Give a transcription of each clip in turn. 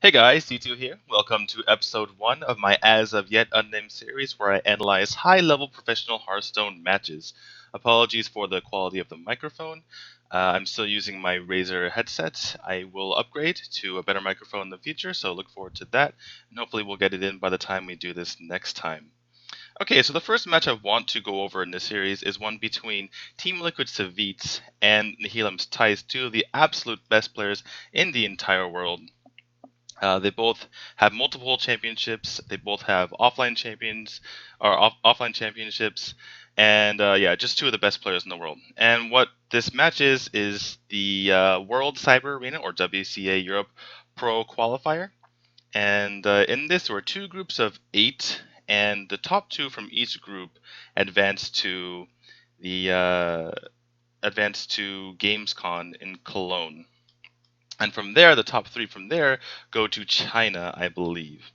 Hey guys, D2 here. Welcome to episode 1 of my As of Yet Unnamed series where I analyze high-level professional Hearthstone matches. Apologies for the quality of the microphone. I'm still using my Razer headset. I will upgrade to a better microphone in the future, so look forward to that. And hopefully we'll get it in by the time we do this next time. Okay, so the first match I want to go over in this series is one between Team Liquid's Savjz and Nihilim's Thijs, two of the absolute best players in the entire world. They both have multiple championships. They both have offline offline championships, and yeah, just two of the best players in the world. And what this match is the World Cyber Arena or WCA Europe Pro Qualifier. And in this, there were two groups of 8, and the top 2 from each group advanced to the Gamescom in Cologne. And from there, the top 3 from there go to China, I believe.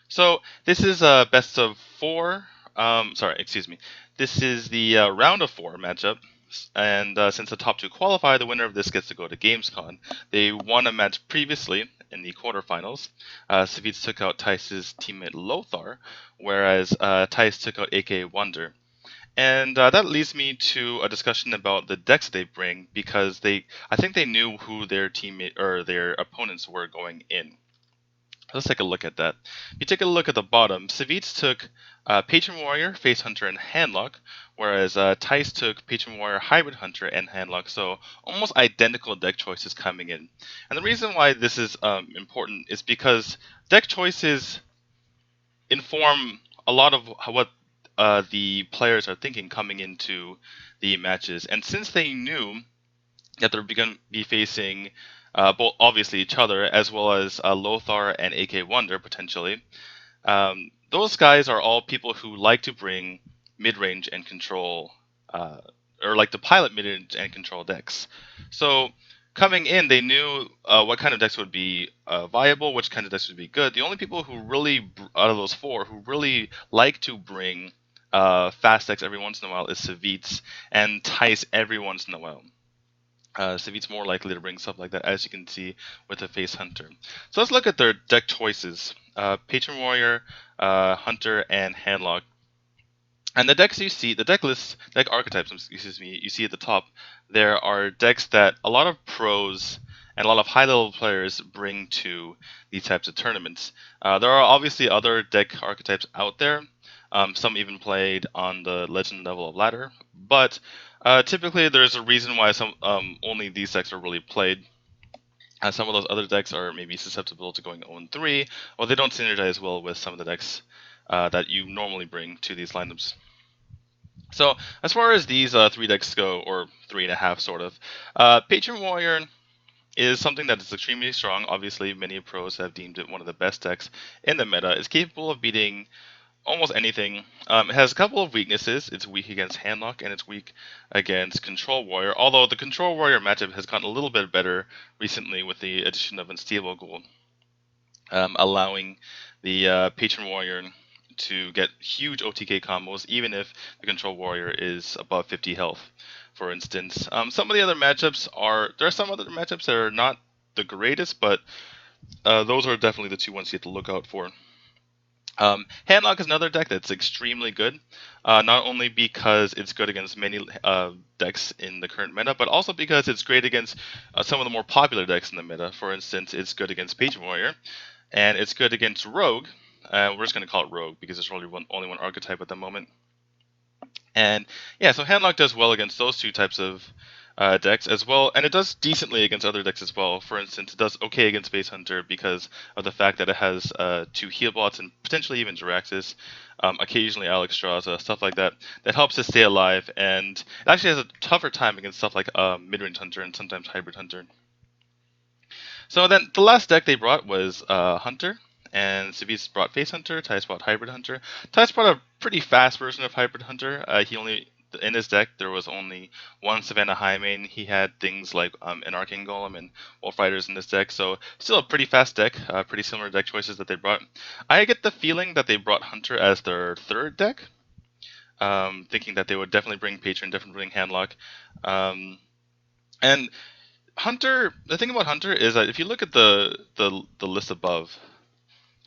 So this is a best of 4. This is the round of 4 matchup. And since the top 2 qualify, the winner of this gets to go to Gamescom. They won a match previously in the quarterfinals. Savjz took out Thijs' teammate Ro4, whereas Thijs took out AK Wonder. And that leads me to a discussion about the decks they bring, because I think they knew who their teammate or their opponents were going in. Let's take a look at that. If you take a look at the bottom, Savjz took Patron Warrior, Face Hunter, and Handlock, whereas Thijs took Patron Warrior, Hybrid Hunter, and Handlock. So almost identical deck choices coming in. And the reason why this is important is because deck choices inform a lot of what the players are thinking coming into the matches. And since they knew that they're going to be facing both obviously each other as well as Ro4 and AK Wonder potentially, those guys are all people who like to bring mid-range and control, or like to pilot mid-range and control decks. So coming in, they knew what kind of decks would be viable, which kind of decks would be good. The only people who really, out of those 4, who really like to bring fast decks every once in a while is Savjz and Thijs every once in a while. Savjz more likely to bring stuff like that, as you can see with the Face Hunter. So let's look at their deck choices. Patron Warrior, Hunter, and Handlock. And the decks you see, the deck archetypes, you see at the top, there are decks that a lot of pros and a lot of high-level players bring to these types of tournaments. There are obviously other deck archetypes out there. Some even played on the legend level of ladder, but typically there's a reason why some only these decks are really played. Some of those other decks are maybe susceptible to going 0-3, or they don't synergize well with some of the decks that you normally bring to these lineups. So as far as these 3 decks go, or 3.5 sort of, Patron Warrior is something that is extremely strong. Obviously, many pros have deemed it one of the best decks in the meta. It's capable of beating almost anything. It has a couple of weaknesses. It's weak against Handlock, and it's weak against Control Warrior, although the Control Warrior matchup has gotten a little bit better recently with the addition of Unstable Gold, allowing the Patron Warrior to get huge OTK combos, even if the Control Warrior is above 50 health, for instance. Some of the other matchups there are some other matchups that are not the greatest, but those are definitely the 2 ones you have to look out for. Handlock is another deck that's extremely good, not only because it's good against many decks in the current meta, but also because it's great against some of the more popular decks in the meta. For instance, it's good against Patron Warrior, and it's good against Rogue. We're just going to call it Rogue because there's only one archetype at the moment. And yeah, so Handlock does well against those 2 types of decks as well, and it does decently against other decks as well. For instance, it does okay against Face Hunter because of the fact that it has 2 heal bots and potentially even Jiraxis, occasionally Alexstrasza, stuff like that, that helps it stay alive, and it actually has a tougher time against stuff like Mid-Range Hunter and sometimes Hybrid Hunter. So then the last deck they brought was Hunter, and Savjz brought Face Hunter, Thijs brought Hybrid Hunter. Thijs brought a pretty fast version of Hybrid Hunter. In his deck, there was only one Savannah Highmane. He had things like an Arcane Golem and Wolf Riders in this deck, so still a pretty fast deck, pretty similar deck choices that they brought. I get the feeling that they brought Hunter as their 3rd deck, thinking that they would definitely bring Patron, definitely bring Handlock. And Hunter. The thing about Hunter is that if you look at the list above,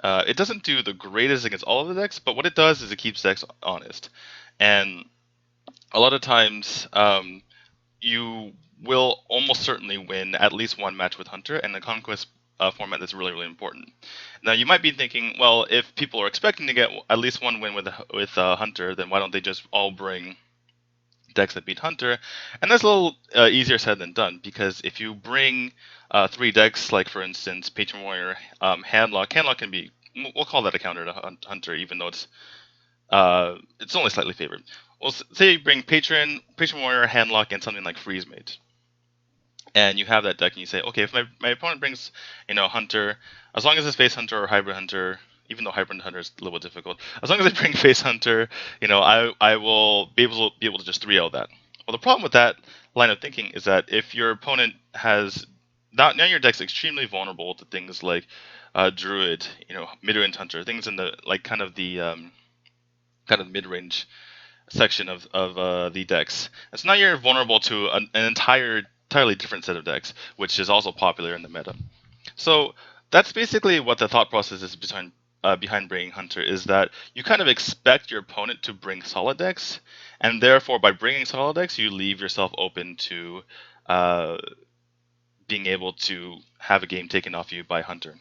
it doesn't do the greatest against all of the decks, but what it does is it keeps decks honest, and a lot of times you will almost certainly win at least one match with Hunter, and the Conquest format that's really, really important. Now, you might be thinking, well, if people are expecting to get at least one win with Hunter, then why don't they just all bring decks that beat Hunter? And that's a little easier said than done, because if you bring 3 decks, like for instance, Patron Warrior, Handlock can be, we'll call that a counter to Hunter, even though it's only slightly favored. Well, say you bring Patron Warrior, Handlock, and something like Freeze Mage, and you have that deck, and you say, okay, if my opponent brings, Hunter, as long as it's Face Hunter or Hybrid Hunter, even though Hybrid Hunter is a little bit difficult, as long as they bring Face Hunter, I will be able to just 3-0 that. Well, the problem with that line of thinking is that if your opponent has now your deck's extremely vulnerable to things like Druid, mid-range Hunter, things in the kind of mid-range section of the decks. And so now you're vulnerable to an entirely different set of decks, which is also popular in the meta. So that's basically what the thought process is behind bringing Hunter, is that you kind of expect your opponent to bring solid decks, and therefore by bringing solid decks, you leave yourself open to being able to have a game taken off you by Hunter.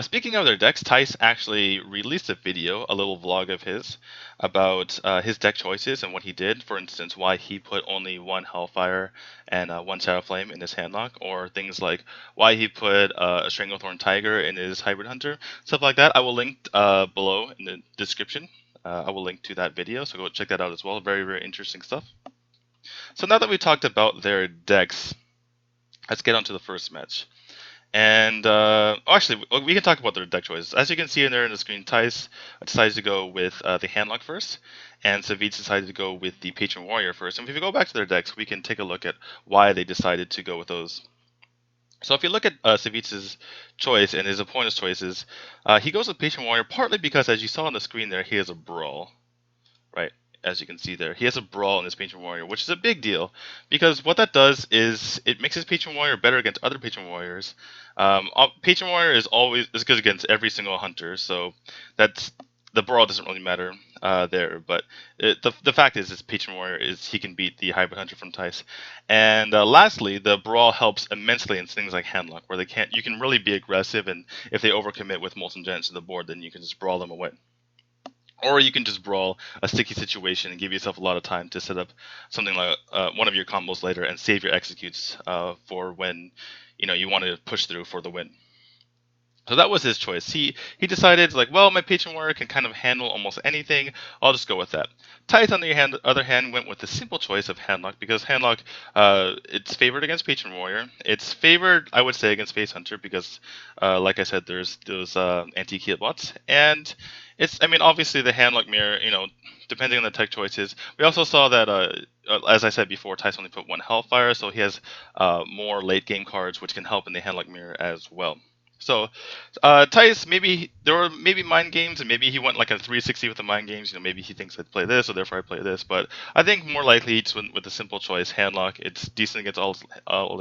Speaking of their decks, Thijs actually released a video, a little vlog of his, about his deck choices and what he did. For instance, why he put only 1 Hellfire and 1 Shadow Flame in his handlock, or things like why he put a Stranglethorn Tiger in his Hybrid Hunter, stuff like that. I will link below in the description. I will link to that video, so go check that out as well. Very, very interesting stuff. So now that we talked about their decks, let's get on to the first match. And actually, we can talk about their deck choices. As you can see in there in the screen, Thijs decided to go with the Handlock first, and Savjz decided to go with the Patron Warrior first. And if we go back to their decks, we can take a look at why they decided to go with those. So if you look at Savjz's choice and his opponent's choices, he goes with Patron Warrior partly because, as you saw on the screen there, he has a Brawl, right? As you can see there, he has a Brawl in his Patron Warrior, which is a big deal, because what that does is it makes his Patron Warrior better against other Patron Warriors. Patron Warrior is good against every single Hunter, so the Brawl doesn't really matter there. But the fact is, Patron Warrior he can beat the Hybrid Hunter from Thijs. And lastly, the Brawl helps immensely in things like Handlock, where you can really be aggressive, and if they overcommit with Molten Giants to the board, then you can just Brawl them away. Or you can just Brawl a sticky situation and give yourself a lot of time to set up something like one of your combos later and save your executes for when you want to push through for the win. So that was his choice. He decided, like, well, my Patron Warrior can kind of handle almost anything. I'll just go with that. Thijs, on the other hand, went with the simple choice of Handlock, because Handlock, it's favored against Patron Warrior. It's favored, I would say, against Face Hunter, because, like I said, there's those anti-key bots. And obviously the Handlock mirror, depending on the tech choices. We also saw that, as I said before, Thijs only put 1 Hellfire, so he has more late game cards, which can help in the Handlock mirror as well. So, Thijs, maybe there were mind games, and maybe he went like a 360 with the mind games. Maybe he thinks I'd play this, so therefore I play this. But I think more likely he just went with the simple choice, Handlock. It's decent against all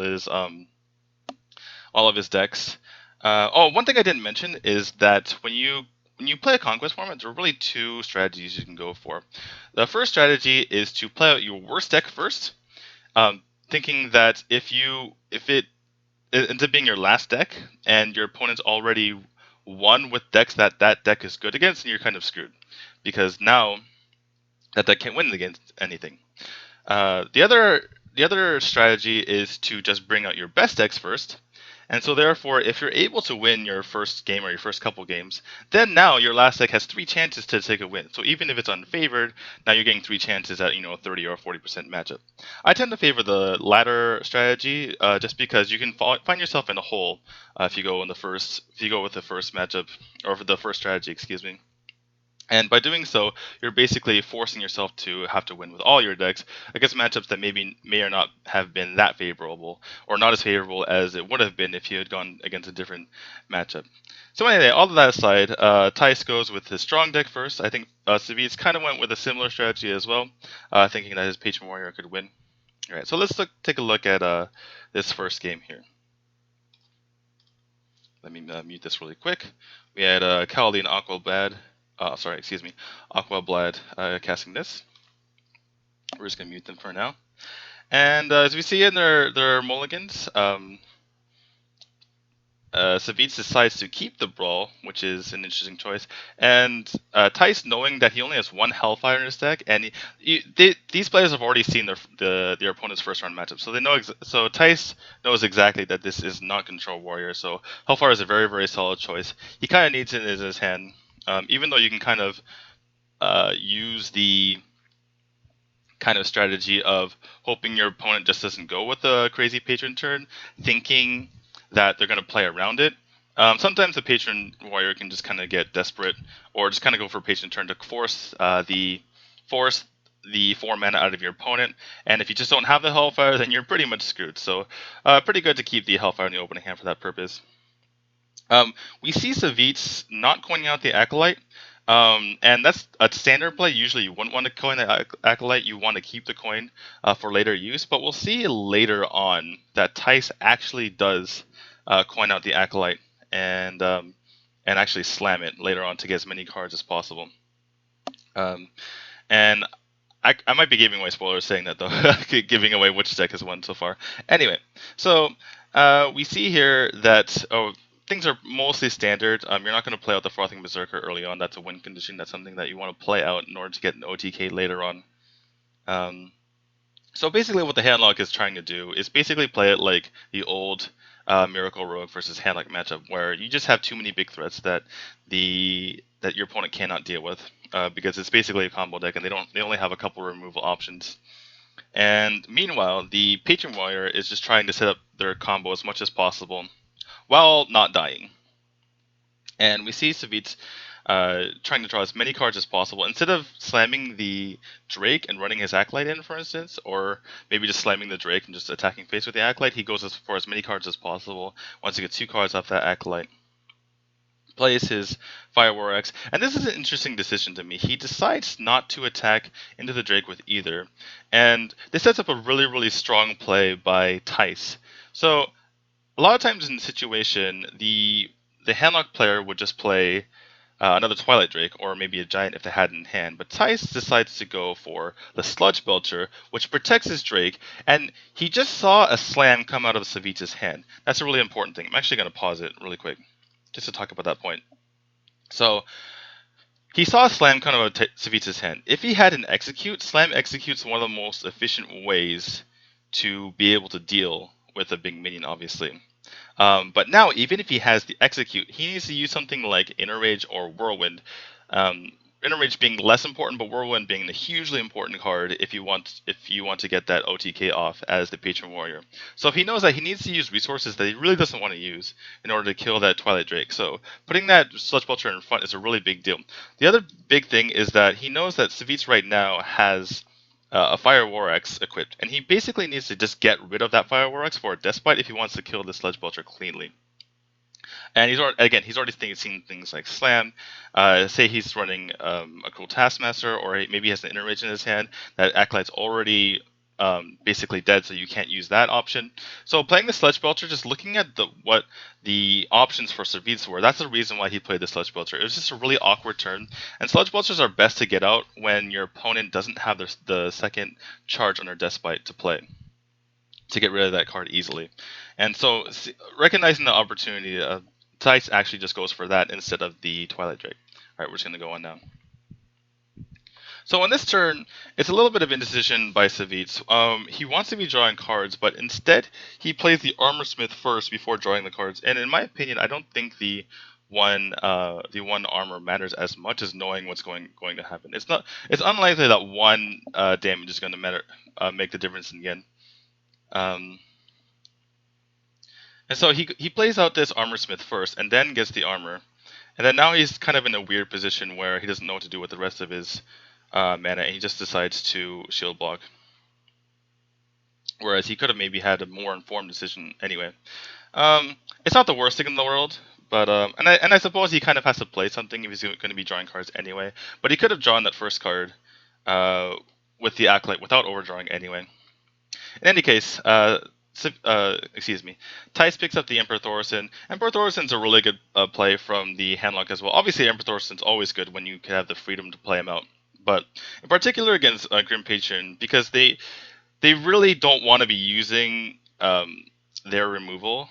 of his decks. One thing I didn't mention is that when you play a Conquest format, there are really 2 strategies you can go for. The first strategy is to play out your worst deck first, thinking that if it ends up being your last deck, and your opponent's already won with decks that deck is good against, and you're kind of screwed, because now that deck can't win against anything. The other strategy is to just bring out your best decks first, and so therefore, if you're able to win your first game or your first couple games, then now your last deck has 3 chances to take a win. So even if it's unfavored, now you're getting 3 chances at a 30 or 40% matchup. I tend to favor the latter strategy, just because you can find yourself in a hole if you go with the first matchup, or for the first strategy, excuse me. And by doing so, you're basically forcing yourself to have to win with all your decks against matchups that may or not have been that favorable, or not as favorable as it would have been if you had gone against a different matchup. So anyway, all of that aside, Thijs goes with his strong deck first. I think Savjz kind of went with a similar strategy as well, thinking that his Patron Warrior could win. All right, so let's take a look at this first game here. Let me mute this really quick. We had Cowley and Aquablad. Aquablad casting this. We're just gonna mute them for now. And as we see in their mulligans, Savjz decides to keep the Brawl, which is an interesting choice. And Thijs, knowing that he only has one Hellfire in his deck, and these players have already seen their opponent's first round matchup, so they know. So Thijs knows exactly that this is not Control Warrior. So Hellfire is a very, very solid choice. He kind of needs it in his hand, even though you can kind of use the kind of strategy of hoping your opponent just doesn't go with a crazy patron turn, thinking that they're going to play around it. Sometimes the patron warrior can just kind of get desperate, or just kind of go for a patron turn to force the 4 mana out of your opponent. And if you just don't have the Hellfire, then you're pretty much screwed. So pretty good to keep the Hellfire in the opening hand for that purpose. We see Savjz not coining out the Acolyte. And that's a standard play. Usually you wouldn't want to coin the Acolyte, you want to keep the coin for later use, but we'll see later on that Thijs actually does coin out the Acolyte and actually slam it later on to get as many cards as possible. And I might be giving away spoilers saying that, though, giving away which deck has won so far. Anyway, so we see here that things are mostly standard. You're not going to play out the Frothing Berserker early on. That's a win condition. That's something that you want to play out in order to get an OTK later on. So basically what the Handlock is trying to do is basically play it like the old Miracle Rogue versus Handlock matchup, where you just have too many big threats that your opponent cannot deal with, because it's basically a combo deck and they only have a couple removal options. And meanwhile, the Patron Warrior is just trying to set up their combo as much as possible while not dying. And we see Savjz trying to draw as many cards as possible. Instead of slamming the Drake and running his Acolyte in, for instance, or maybe just slamming the Drake and just attacking face with the Acolyte, he goes for as many cards as possible. Once he gets 2 cards off that Acolyte, plays his Fire War X. And this is an interesting decision to me. He decides not to attack into the Drake with either. And this sets up a really, really strong play by Thijs. So a lot of times in the situation, the Handlock player would just play another Twilight Drake, or maybe a Giant if they had it in hand. But Thijs decides to go for the Sludge Belcher, which protects his Drake, and he just saw a slam come out of Savjz's hand. That's a really important thing. I'm actually going to pause it really quick, just to talk about that point. So he saw a slam come out of Savjz's hand. If he had an Execute, Slam Execute's one of the most efficient ways to be able to deal with a big minion, obviously. But now, even if he has the Execute, he needs to use something like Inner Rage or Whirlwind. Inner Rage being less important, but Whirlwind being a hugely important card if you want to get that OTK off as the Patron Warrior. So if he knows that he needs to use resources that he really doesn't want to use in order to kill that Twilight Drake, so putting that Sludge Belcher in front is a really big deal. The other big thing is that he knows that Savjz right now has a Fire War X equipped, and he basically needs to just get rid of that Fire War X for a Despite if he wants to kill the Sludge Belcher cleanly. And he's already seen things like Slam. Say he's running a Cruel Taskmaster, or maybe he has an Inner Rage in his hand. That Acolyte's already basically dead, so you can't use that option. So playing the Sludge Belcher, just looking at what the options for Savjz were, that's the reason why he played the Sludge Belcher. It was just a really awkward turn, and Sludge Belchers are best to get out when your opponent doesn't have the second charge on their Despite to play, to get rid of that card easily. And so recognizing the opportunity, Thijs actually just goes for that instead of the Twilight Drake. Alright, we're just going to go on now. So on this turn, it's a little bit of indecision by Savjz. He wants to be drawing cards, but instead he plays the Armorsmith first before drawing the cards. And in my opinion, I don't think the one armor matters as much as knowing what's going to happen. It's unlikely that one damage is going to make the difference in the end. And so he plays out this Armorsmith first, and then gets the armor. And then now he's kind of in a weird position where he doesn't know what to do with the rest of his mana, and he just decides to shield block. Whereas he could have maybe had a more informed decision anyway. It's not the worst thing in the world, but and I suppose he kind of has to play something if he's going to be drawing cards anyway. But he could have drawn that first card with the Acolyte without overdrawing anyway. In any case, excuse me, Thijs picks up the Emperor Thorson. Emperor Thorson's a really good play from the handlock as well. Obviously, Emperor Thorson's always good when you can have the freedom to play him out. But in particular against Grim Patron, because they really don't want to be using their removal,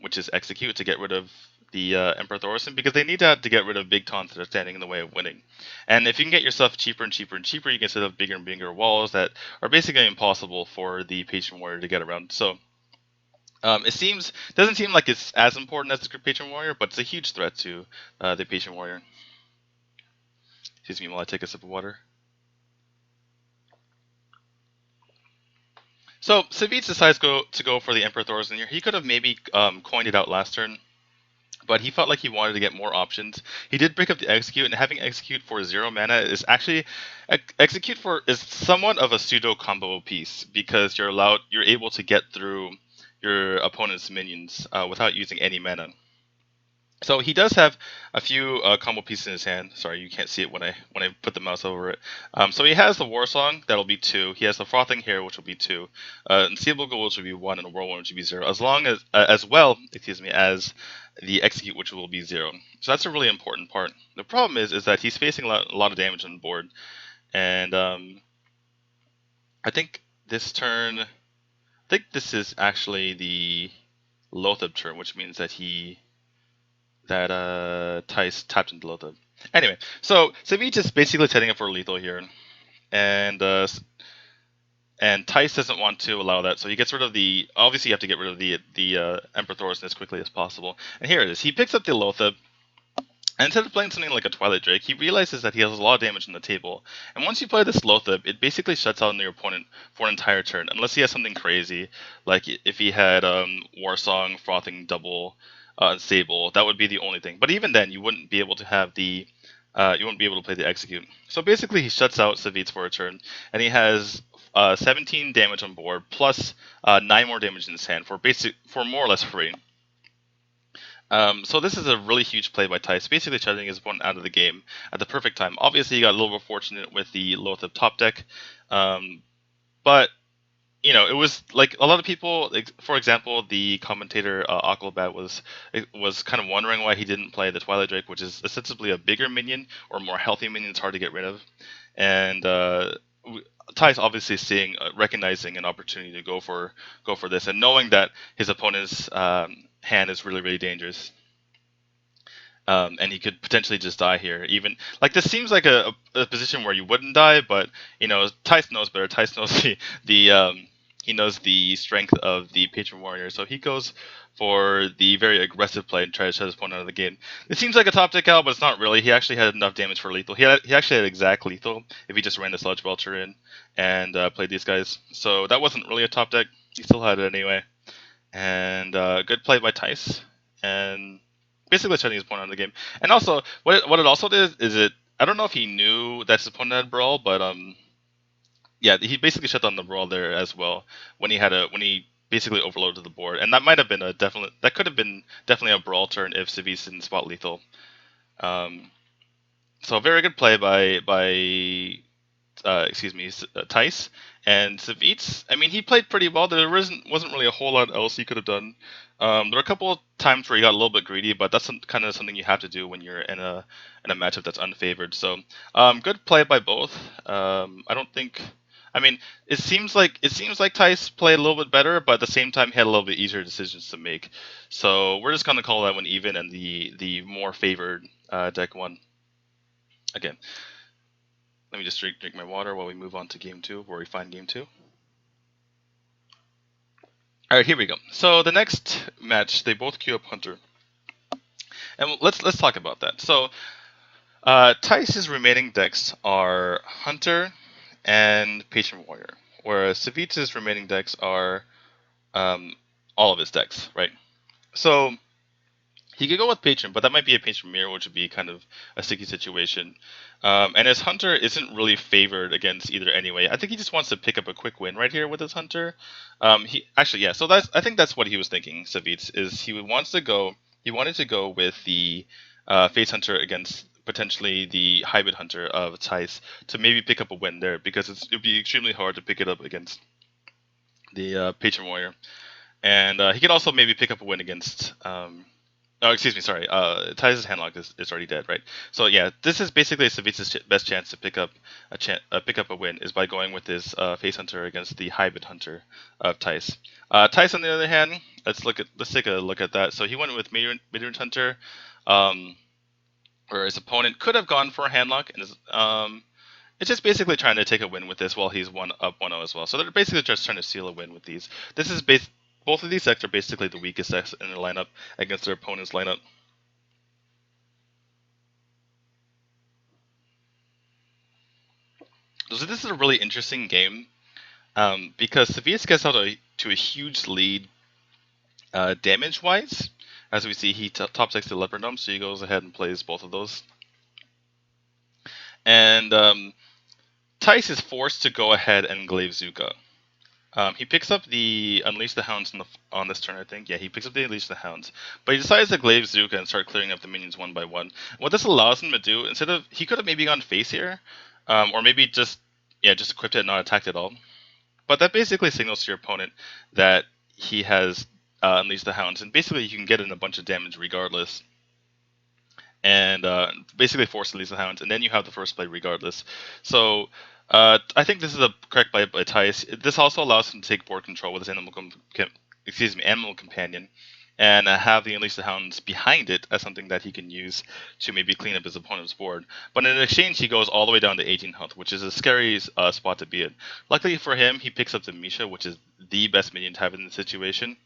which is execute, to get rid of the Emperor Thorson, because they need to get rid of big taunts that are standing in the way of winning. And if you can get yourself cheaper and cheaper and cheaper, you can set up bigger and bigger walls that are basically impossible for the Patron Warrior to get around. So doesn't seem like it's as important as the Patron Warrior, but it's a huge threat to the Patron Warrior. Excuse me while I take a sip of water. So Savjz decides to go for the Emperor Thorson here. He could have maybe coined it out last turn, but he felt like he wanted to get more options. He did pick up the Execute, and having Execute for 0 mana is actually is somewhat of a pseudo combo piece, because you're able to get through your opponent's minions without using any mana. So he does have a few combo pieces in his hand. Sorry, you can't see it when I put the mouse over it. So he has the War Song, that'll be 2. He has the Frothing Hair, which will be 2. Unseeable Goal, which will be 1, and a Whirlwind, which will be 0. As well, as the Execute, which will be 0. So that's a really important part. The problem is that he's facing a lot of damage on the board, and I think this is actually the Loatheb turn, which means that Thijs tapped into Loatheb. Anyway, so Savjz is basically setting up for lethal here, and Thijs doesn't want to allow that, so he gets rid of the. Obviously, you have to get rid of the Emperor Thorson as quickly as possible. And here it is. He picks up the Loatheb, and instead of playing something like a Twilight Drake, he realizes that he has a lot of damage on the table. And once you play this Loatheb, it basically shuts out your opponent for an entire turn, unless he has something crazy, like if he had War Song, Frothing, Double. Sable, that would be the only thing. But even then, you wouldn't be able to have you wouldn't be able to play the Execute. So basically, he shuts out Savjz for a turn, and he has 17 damage on board plus 9 more damage in his hand for more or less free. So this is a really huge play by Thijs, basically shutting his opponent out of the game at the perfect time. Obviously, he got a little bit fortunate with the Loatheb top deck, but it was like a lot of people, for example, the commentator Aquabat was kind of wondering why he didn't play the Twilight Drake, which is ostensibly a bigger minion or more healthy minion. It's hard to get rid of, and Thijs obviously recognizing an opportunity to go for this, and knowing that his opponent's hand is really, really dangerous. And he could potentially just die here. Even like this seems like a position where you wouldn't die, but Thijs knows better. Thijs knows he knows the strength of the Patron Warrior, so he goes for the very aggressive play and tries to shut his opponent out of the game. It seems like a top deck out, but it's not really. He actually had enough damage for lethal. He actually had exact lethal if he just ran the Sludge Belcher in and played these guys. So that wasn't really a top deck. He still had it anyway. And good play by Thijs, and basically shutting his opponent out of the game. And also, what it also did is I don't know if he knew that his opponent had Brawl, but yeah, he basically shut down the Brawl there as well when he basically overloaded the board, and that might have been that could have been definitely a Brawl turn if Savjz didn't spot lethal. So very good play by Thijs. And Savjz, I mean, he played pretty well. There wasn't really a whole lot else he could have done. There were a couple of times where he got a little bit greedy, but that's kind of something you have to do when you're in a matchup that's unfavored. So good play by both. I mean, it seems like Thijs played a little bit better, but at the same time, he had a little bit easier decisions to make. So we're just gonna call that one even, and the more favored deck won. Again, let me just drink my water while we move on to game 2, where we find game 2. All right, here we go. So the next match, they both queue up Hunter, and let's talk about that. So Thijs' remaining decks are Hunter and Patron Warrior, whereas Savjz's remaining decks are all of his decks, right? So he could go with Patron, but that might be a Patron Mirror, which would be kind of a sticky situation. And his Hunter isn't really favored against either anyway. I think he just wants to pick up a quick win right here with his Hunter. So I think that's what he was thinking, Savjz, is he wanted to go with the Face Hunter against potentially the Hybrid Hunter of Thijs to maybe pick up a win there, because it would be extremely hard to pick it up against the Patron Warrior. And he can also maybe pick up a win against. Oh, excuse me, sorry. Thijs' handlock is already dead, right? So yeah, this is basically Savjz's best chance to pick up a win is by going with his face hunter against the hybrid hunter of Thijs. Thijs, on the other hand, let's take a look at that. So he went with mid-range hunter, where his opponent could have gone for a handlock, and it's just basically trying to take a win with this while he's 1-0 as well. So they're basically just trying to seal a win with these. This is both of these decks are basically the weakest decks in their lineup against their opponent's lineup. So this is a really interesting game because Savjz gets out to a huge lead damage-wise. As we see, he top decks the Leopard Dome, so he goes ahead and plays both of those. And Thijs is forced to go ahead and Glaive Zuka. He picks up the Unleash the Hounds on this turn, I think. Yeah, he picks up the Unleash the Hounds. But he decides to Glaive Zuka and start clearing up the minions one by one. What this allows him to do, he could have maybe gone face here, or maybe just equipped it and not attacked at all. But that basically signals to your opponent that he has Unleashed the Hounds, and basically you can get in a bunch of damage regardless. And basically force Unleash the Hounds, and then you have the first play regardless. So I think this is a correct play by Thijs. This also allows him to take board control with his animal companion, and have the Unleash the Hounds behind it as something that he can use to maybe clean up his opponent's board. But in exchange, he goes all the way down to 18 health, which is a scary spot to be in. Luckily for him, he picks up the Misha, which is the best minion to have in the situation.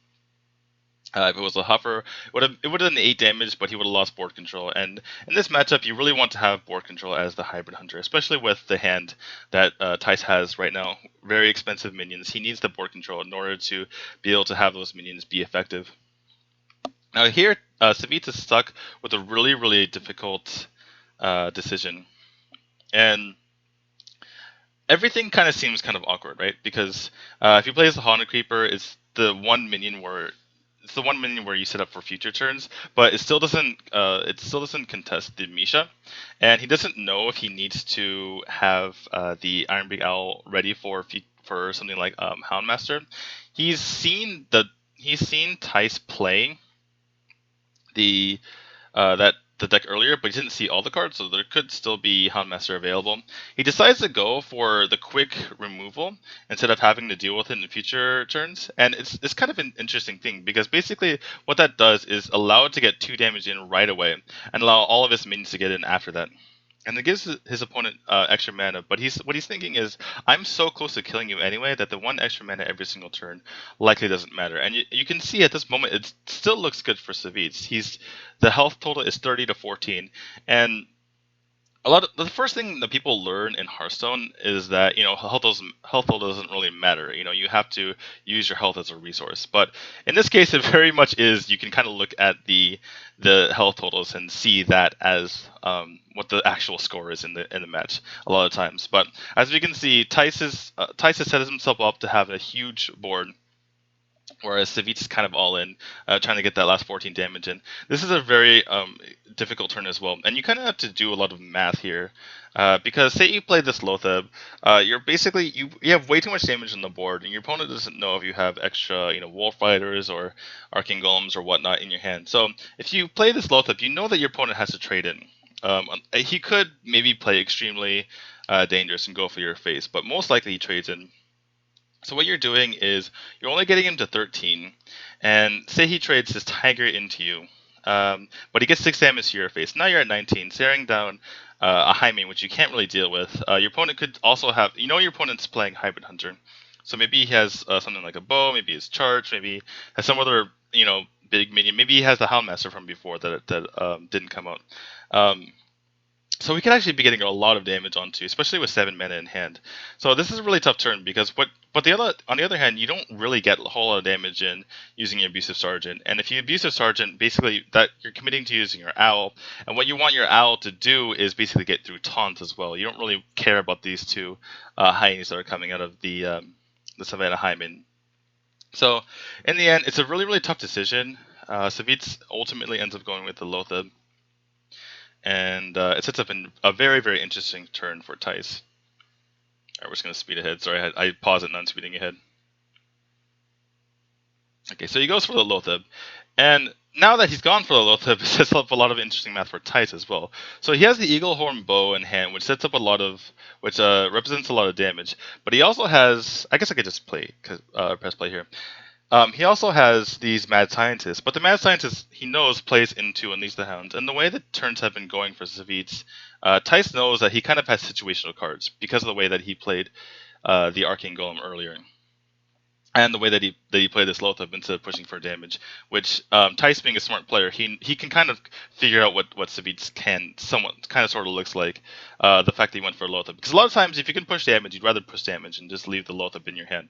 If it was a Huffer, it would have done 8 damage, but he would have lost board control. And in this matchup, you really want to have board control as the hybrid hunter, especially with the hand that Thijs has right now. Very expensive minions. He needs the board control in order to be able to have those minions be effective. Now here, Savjz is stuck with a really, really difficult decision. And everything kind of seems kind of awkward, right? Because if you play as a Haunted Creeper, it's the one minion where you set up for future turns, but it still doesn't contest the Misha, and he doesn't know if he needs to have the Ironbeak Owl ready for something like Houndmaster. He's seen Thijs play the deck earlier, but he didn't see all the cards, so there could still be Houndmaster available. He decides to go for the quick removal instead of having to deal with it in future turns, and it's kind of an interesting thing, because basically what that does is allow it to get 2 damage in right away, and allow all of his minions to get in after that. And it gives his opponent extra mana, but what he's thinking is, I'm so close to killing you anyway that the 1 extra mana every single turn likely doesn't matter. And you can see at this moment it still looks good for Savjz. The health total is 30 to 14, and the first thing that people learn in Hearthstone is that health total doesn't really matter. You have to use your health as a resource. But in this case, it very much is. You can kind of look at the health totals and see that as what the actual score is in the match a lot of times. But as we can see, Thijs has set himself up to have a huge board, whereas Savjz is kind of all in, trying to get that last 14 damage in. This is a very difficult turn as well, and you kind of have to do a lot of math here, because say you play this Lothab, you're basically you have way too much damage on the board, and your opponent doesn't know if you have extra Wolf Fighters or Arcane Golems or whatnot in your hand. So if you play this Lothab, you know that your opponent has to trade in. He could maybe play extremely dangerous and go for your face, but most likely he trades in. So what you're doing is you're only getting him to 13, and say he trades his Tiger into you, but he gets 6 damage to your face. Now you're at 19, staring down a Jaime, which you can't really deal with. Your opponent could also have, your opponent's playing Hybrid Hunter, so maybe he has something like a bow, maybe his Charge, maybe has some other big minion, maybe he has the Houndmaster from before that didn't come out. So we could actually be getting a lot of damage onto, especially with 7 mana in hand. So this is a really tough turn, because on the other hand, you don't really get a whole lot of damage in using your Abusive Sergeant. And if you Abusive Sergeant, basically that you're committing to using your Owl. And what you want your Owl to do is basically get through Taunt as well. You don't really care about these 2 Hyenas that are coming out of the Savannah Hymen. So in the end, it's a really, really tough decision. Savjz ultimately ends up going with the Lothab. And it sets up a very, very interesting turn for Thijs. Alright, we're just going to speed ahead. Sorry, I paused it, not speeding ahead. Okay, so he goes for the Lotheb, and now that he's gone for the Lotheb, it sets up a lot of interesting math for Thijs as well. So he has the Eagle Horn bow in hand, which sets up a lot of, which represents a lot of damage. But he also has, I guess I could just play, press play here. He also has these Mad Scientists, but the Mad Scientist he knows plays into Unleash the Hounds, and the way the turns have been going for Savjz, Thijs knows that he kind of has situational cards because of the way that he played the Arcane Golem earlier, and the way that he played this Lotheb instead of pushing for damage. Which Thijs, being a smart player, he can kind of figure out what Savjz can somewhat kind of sort of looks like. The fact that he went for a Lotheb, because a lot of times if you can push damage, you'd rather push damage and just leave the Lotheb in your hand.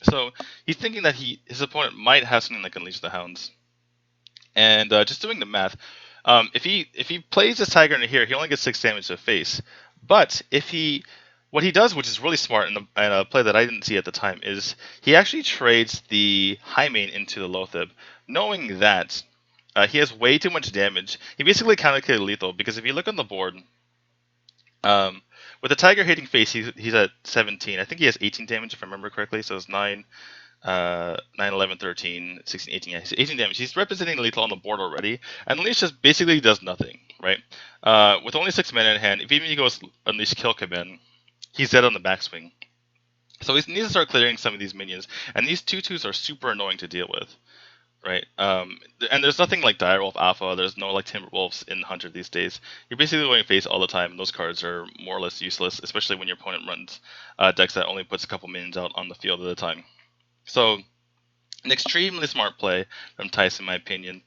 So he's thinking that his opponent might have something like Unleash the Hounds, and just doing the math, if he plays this Tiger in here, he only gets 6 damage to the face. But what he does, which is really smart, and a play that I didn't see at the time, is he actually trades the High Main into the Lotheb, knowing that he has way too much damage. He basically calculated lethal, because if you look on the board, with the Tiger hitting face, he's at 17. I think he has 18 damage if I remember correctly. So it's 9, 11, 13, 16, 18. Yeah, he's 18 damage. He's representing lethal on the board already, and Unleash just basically does nothing, right? With only 6 mana in hand, if even he goes Unleash Kill Command, he's dead on the backswing. So he needs to start clearing some of these minions, and these 2/2s are super annoying to deal with. Right, and there's nothing like Direwolf Alpha. There's no like Timberwolves in Hunter these days. You're basically going face all the time, and those cards are more or less useless, especially when your opponent runs decks that only puts a couple minions out on the field at a time. So, an extremely smart play from Thijs, in my opinion.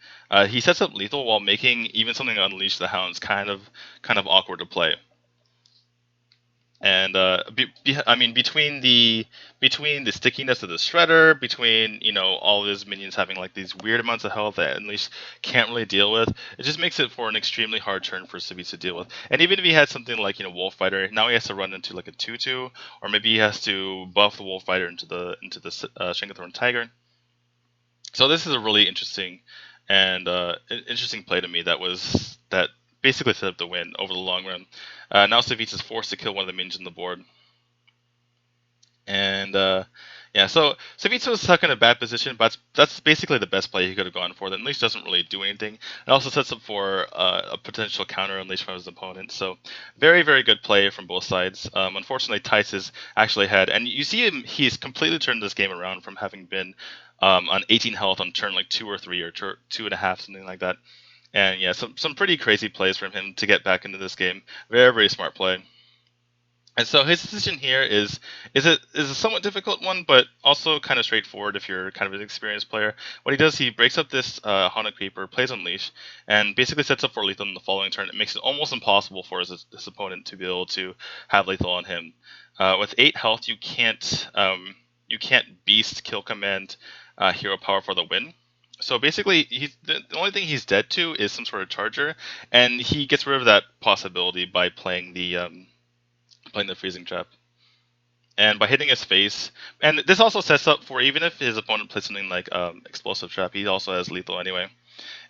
He sets up lethal while making even something like Unleash the Hounds kind of awkward to play. And I mean, between the stickiness of the shredder, between all of his minions having like these weird amounts of health that Unleash can't really deal with, it just makes it for an extremely hard turn for Savjz to deal with. And even if he had something like Wolf Fighter, now he has to run into like a 2/2, or maybe he has to buff the Wolf Fighter into the Shangathorn Tiger. So this is a really interesting and interesting play to me that basically set up the win over the long run. Now Savjz is forced to kill one of the minions on the board. And yeah, so Savjz was stuck in a bad position, but that's basically the best play he could have gone for. The Unleash doesn't really do anything. It also sets up for a potential counter Unleash from his opponent. So very, very good play from both sides. Unfortunately, Thijs has actually had, and you see him, he's completely turned this game around from having been on 18 health on turn like 2 or 3 or 2.5, something like that. And yeah, some pretty crazy plays from him to get back into this game. Very, very smart play. And so his decision here is a somewhat difficult one, but also kind of straightforward if you're kind of an experienced player. What he does, he breaks up this Haunted Creeper, plays Unleash, and basically sets up for lethal in the following turn. It makes it almost impossible for his opponent to be able to have lethal on him. With 8 health, you can't Beast, Kill Command, Hero Power for the win. So basically, the only thing he's dead to is some sort of Charger, and he gets rid of that possibility by playing the Freezing Trap. And by hitting his face, and this also sets up for even if his opponent plays something like Explosive Trap, he also has lethal anyway.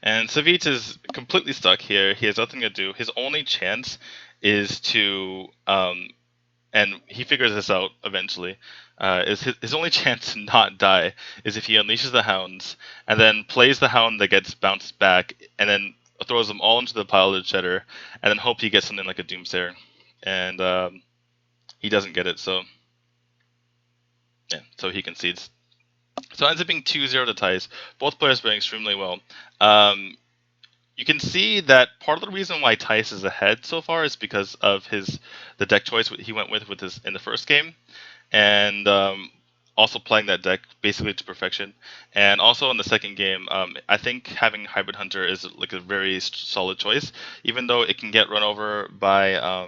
And Savjz is completely stuck here. He has nothing to do. His only chance is to, and he figures this out eventually, is his only chance to not die is if he unleashes the hounds and then plays the hound that gets bounced back and then throws them all into the pile of cheddar and then hope he gets something like a Doomsayer. And he doesn't get it, so yeah, so he concedes. So it ends up being 2-0 to Thijs. Both players playing extremely well. You can see that part of the reason why Thijs is ahead so far is because of the deck choice he went with his in the first game, and also playing that deck basically to perfection. And also in the second game, I think having Hybrid Hunter is like a very solid choice, even though it can get run over by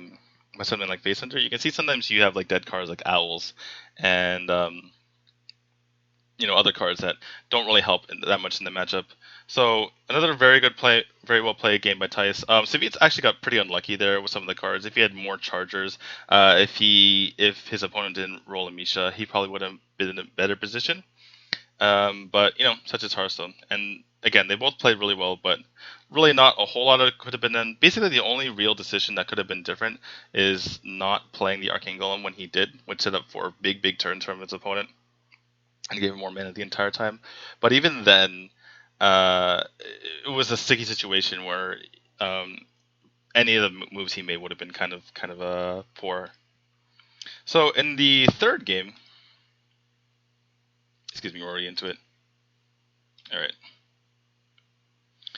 something like Face Hunter. You can see sometimes you have like dead cards like Owls and other cards that don't really help that much in the matchup. So another very good play, very well played game by Thijs. Savjz actually got pretty unlucky there with some of the cards. If he had more Chargers, if his opponent didn't roll a Misha, he probably would have been in a better position. But such is Hearthstone. And again, they both played really well, but really not a whole lot of could have been done. Basically, the only real decision that could have been different is not playing the Arcane Golem when he did, which set up for big turns from his opponent. and gave him more mana the entire time. But even then, it was a sticky situation where um, any of the moves he made would have been kind of poor. So in the third game, excuse me, we're already into it. All right.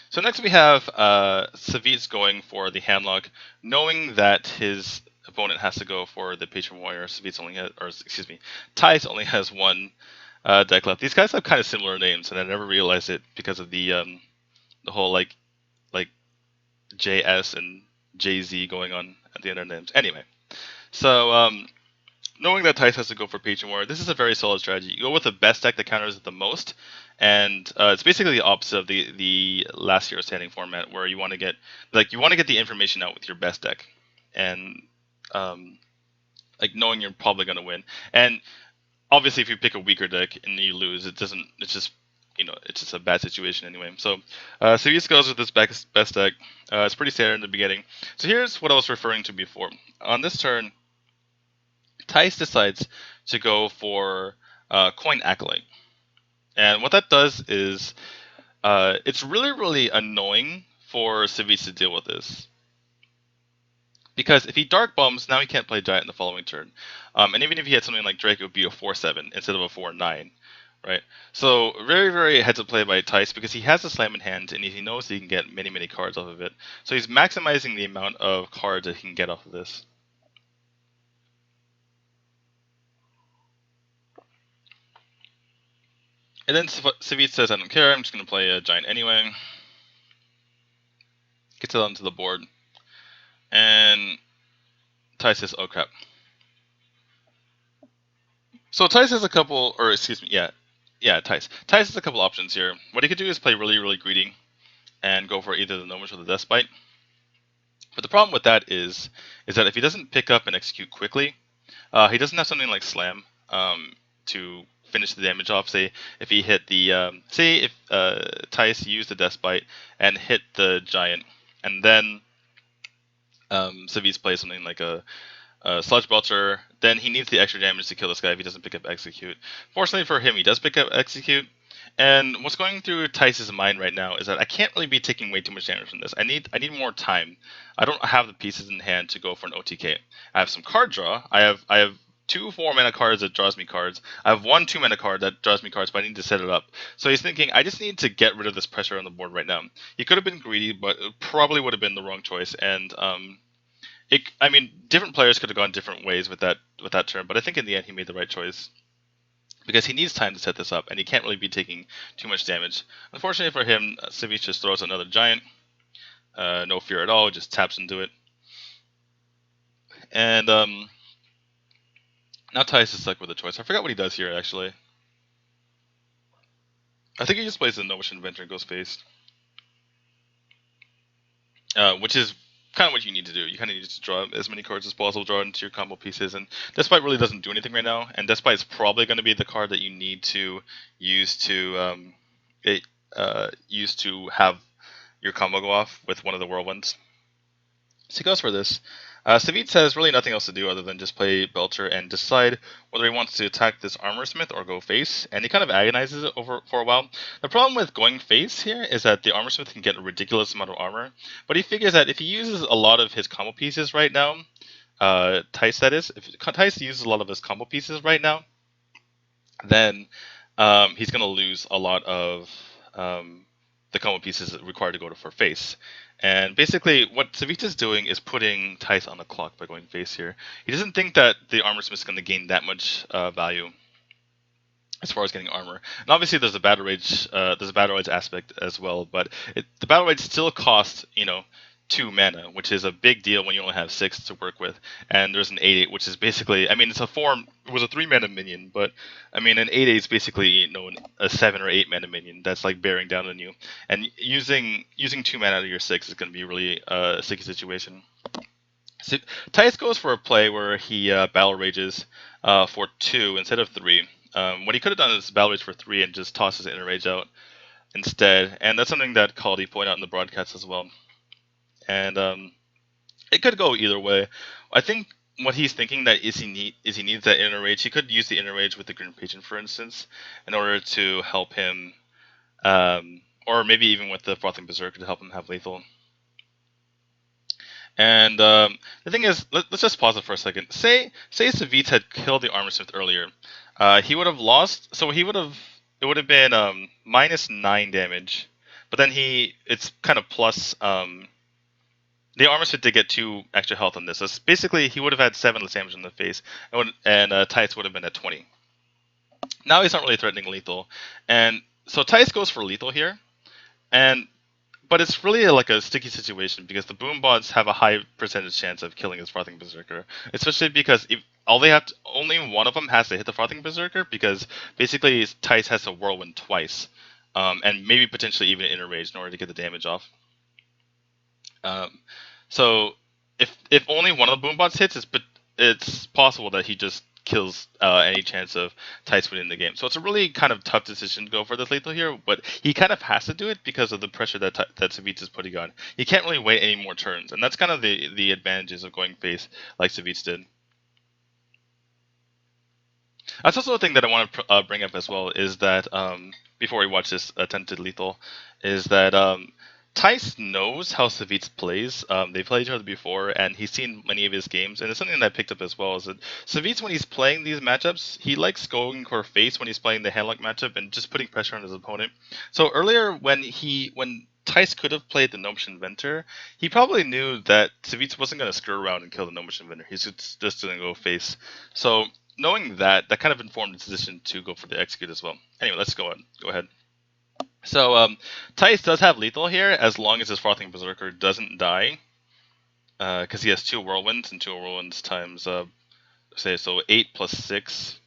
So next we have Savjz going for the handlock, knowing that his opponent has to go for the Patron Warrior. Savjz only has, or excuse me, Thijs only has one deck left. These guys have kind of similar names, and I never realized it because of the whole like JS and JZ going on at the end of their names. Anyway, so knowing that Thijs has to go for Patron Warrior, this is a very solid strategy. You go with the best deck that counters it the most, and it's basically the opposite of the last hero standing format, where you want to get the information out with your best deck, and like knowing you're probably going to win. And obviously, if you pick a weaker deck and you lose, it doesn't. It's just it's just a bad situation anyway. So Savjz goes with this best deck. It's pretty standard in the beginning. So here's what I was referring to before. On this turn, Thijs decides to go for Coin Acolyte. And what that does is it's really, really annoying for Savjz to deal with this. Because if he Dark Bombs, now he can't play Giant in the following turn. And even if he had something like Drake, it would be a 4-7 instead of a 4-9. Right? So very, very heads up play by Thijs because he has the Slam in hand and he knows he can get many, many cards off of it. So he's maximizing the amount of cards that he can get off of this. And then Savjz says, I don't care, I'm just going to play a Giant anyway. Gets it onto the board. And Thijs says, oh crap. So Thijs has a couple, or excuse me, yeah, Thijs. Thijs has a couple options here. What he could do is play really, really greedy and go for either the Gnomish or the Death Bite. But the problem with that is that if he doesn't pick up and execute quickly, he doesn't have something like Slam to finish the damage off. Say if he hit the say if Thijs used the Death Bite and hit the Giant, and then Savjz plays something like a Sludge Belcher, then he needs the extra damage to kill this guy if he doesn't pick up Execute. Fortunately for him, he does pick up Execute. And what's going through Thijs' mind right now is that I can't really be taking way too much damage from this. I need more time. I don't have the pieces in hand to go for an OTK. I have some card draw. I have 2 4-mana cards that draws me cards. I have 1 2-mana card that draws me cards, but I need to set it up. So he's thinking, I just need to get rid of this pressure on the board right now. He could have been greedy, but it probably would have been the wrong choice. And I mean, different players could have gone different ways with that turn, but I think in the end he made the right choice because he needs time to set this up, and he can't really be taking too much damage. Unfortunately for him, Savjz just throws another Giant, no fear at all, just taps into it, and now Thijs is stuck with a choice. I forgot what he does here actually. I think he just plays the Gnomish Inventor and goes face, which is kind of what you need to do. You kind of need to draw as many cards as possible, draw into your combo pieces, and Death Bite really doesn't do anything right now, and Death Bite is probably going to be the card that you need to use to have your combo go off with one of the Whirlwinds. So he goes for this. Savjz has really nothing else to do other than just play Belcher and decide whether he wants to attack this Armor Smith or go face, and he kind of agonizes it over for a while. The problem with going face here is that the Armor Smith can get a ridiculous amount of armor, but he figures that if he uses a lot of his combo pieces right now, Thijs that is, if Thijs uses a lot of his combo pieces right now, then he's going to lose a lot of the combo pieces required to go for face. And basically, what Savjz is doing is putting Thijs on the clock by going face here. He doesn't think that the Armor Smith is going to gain that much value as far as getting armor. And obviously, there's a Battle Rage aspect as well, but the Battle Rage still costs 2 mana, which is a big deal when you only have 6 to work with. And there's an 8/8, which is basically, I mean, it was a 3 mana minion, but I mean, an 8/8 is basically a 7 or 8 mana minion that's like bearing down on you. And using 2 mana out of your 6 is going to be really a sticky situation. So Thijs goes for a play where he Battle Rages for 2 instead of 3. What he could have done is Battle Rage for 3 and just toss his Inner Rage out instead. And that's something that Caldy pointed out in the broadcast as well. And it could go either way. I think what he's thinking that he needs that inner rage. He could use the inner rage with the Grim Patron, for instance, in order to help him, or maybe even with the Frothing Berserker to help him have lethal. And the thing is, let's just pause it for a second. Say Savjz had killed the Armorsmith earlier, he would have lost. So it would have been -9 damage, but then it's kind of plus. The Armorsmith did get 2 extra health on this. So basically, he would have had 7 less damage in the face, and Tice would have been at 20. Now he's not really threatening lethal, and so Tice goes for lethal here, but it's really like a sticky situation because the boom bots have a high percentage chance of killing his Frothing Berserker, especially because only one of them has to hit the Frothing Berserker, because basically Tice has to whirlwind twice, and maybe potentially even inner rage in order to get the damage off. So if only one of the boom bots hits, it's possible that he just kills any chance of Tice winning the game. So it's a really kind of tough decision to go for this lethal here, but he kind of has to do it because of the pressure that Savjz is putting on. He can't really wait any more turns, and that's kind of the advantages of going face like Savjz did. That's also a thing that I want to bring up as well, is that before we watch this attempted lethal, is that Tice knows how Savjz plays. They played each other before, and he's seen many of his games. And it's something that I picked up as well, is that Savjz, when he's playing these matchups, he likes going for face when he's playing the handlock matchup and just putting pressure on his opponent. So earlier, when Tice could have played the Gnomish Inventor, he probably knew that Savjz wasn't going to screw around and kill the Gnomish Inventor. He's just going to go face. So knowing that kind of informed his decision to go for the execute as well. Anyway, let's go ahead. So Tice does have lethal here as long as his Frothing Berserker doesn't die, because he has 2 whirlwinds, and 2 whirlwinds times so 8 plus 6.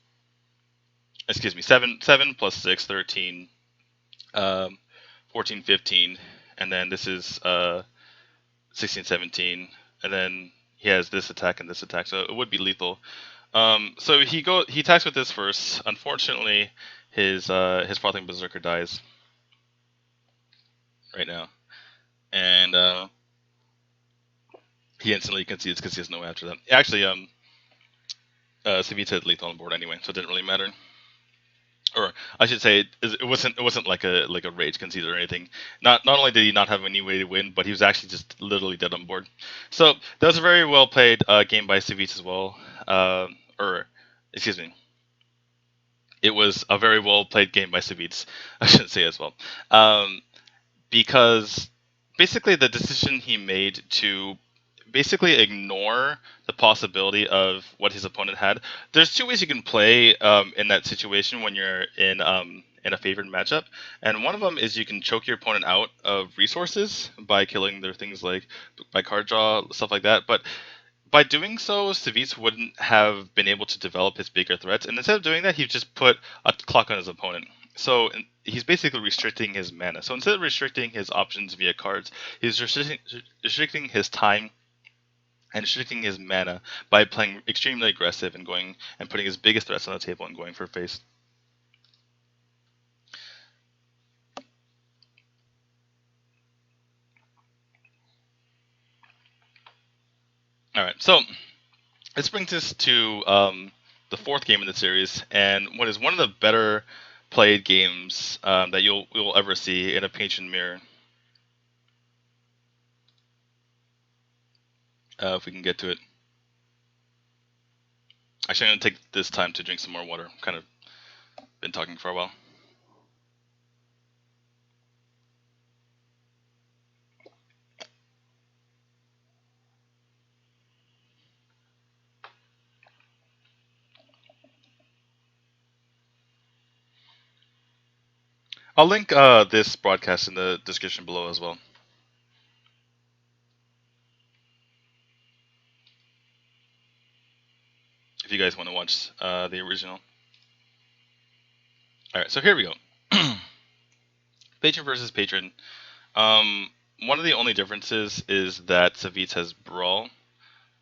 Excuse me, 7 plus 6, 13, 14, 15, and then this is 16, 17, and then he has this attack and this attack, so it would be lethal. So he attacks with this first. Unfortunately, his Frothing Berserker dies right now, and he instantly concedes because he has no after that. Actually, Savjz had lethal on board anyway, so it didn't really matter. Or I should say, it wasn't like a rage concede or anything. Not only did he not have any way to win, but he was actually just literally dead on board. So that was a very well played game by Savjz as well. Excuse me. It was a very well played game by Savjz. I shouldn't say as well. Because basically the decision he made to basically ignore the possibility of what his opponent had. There's 2 ways you can play in that situation when you're in a favored matchup, and one of them is you can choke your opponent out of resources by killing their things like by card draw, stuff like that. But by doing so, Savjz wouldn't have been able to develop his bigger threats, and instead of doing that, he just put a clock on his opponent. So he's basically restricting his mana. So instead of restricting his options via cards, he's restricting his time and restricting his mana by playing extremely aggressive and going and putting his biggest threats on the table and going for face. All right, so this brings us to the 4th game in the series, and what is one of the better played games that you'll ever see in a Patron Mirror. If we can get to it. Actually, I'm going to take this time to drink some more water. Kind of been talking for a while. I'll link this broadcast in the description below as well, if you guys want to watch the original. Alright, so here we go. Patron versus Patron. One of the only differences is that Savjz has Brawl.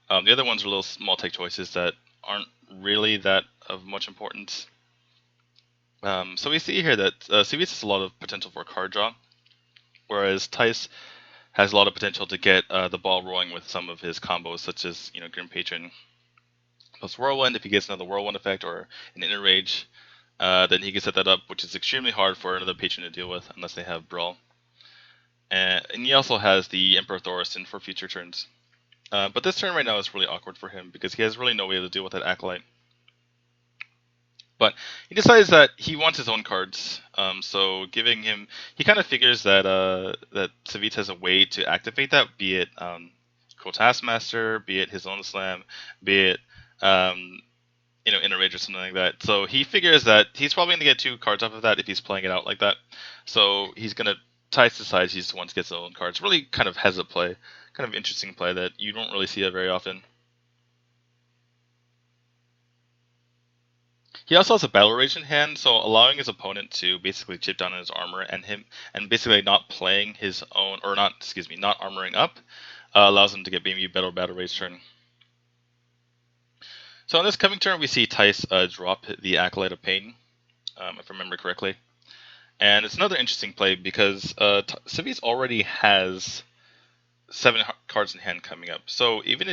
The other ones are little small tech choices that aren't really that of much importance. So we see here that Savjz has a lot of potential for card draw, whereas Tice has a lot of potential to get the ball rolling with some of his combos, such as Grim Patron. plus Whirlwind. If he gets another Whirlwind effect or an Inner Rage, then he can set that up, which is extremely hard for another patron to deal with unless they have Brawl. And he also has the Emperor Thorsten for future turns. But this turn right now is really awkward for him because he has really no way to deal with that Acolyte. But he decides that he wants his own cards, so giving him, he kind of figures that that Savjz has a way to activate that, be it Cruel Taskmaster, be it his own slam, be it Inner Rage or something like that. So he figures that he's probably going to get 2 cards off of that if he's playing it out like that. So he's going to, Thijs decides he just wants to get his own cards. Really kind of has a play, kind of interesting play that you don't really see it very often. He also has a Battle Rage in hand, so allowing his opponent to basically chip down on his armor and basically not playing his own, or not, excuse me, not armoring up, allows him to get maybe a better Battle Rage turn. So on this coming turn, we see Thijs drop the Acolyte of Pain, if I remember correctly. And it's another interesting play because Savjz already has 7 cards in hand coming up. So even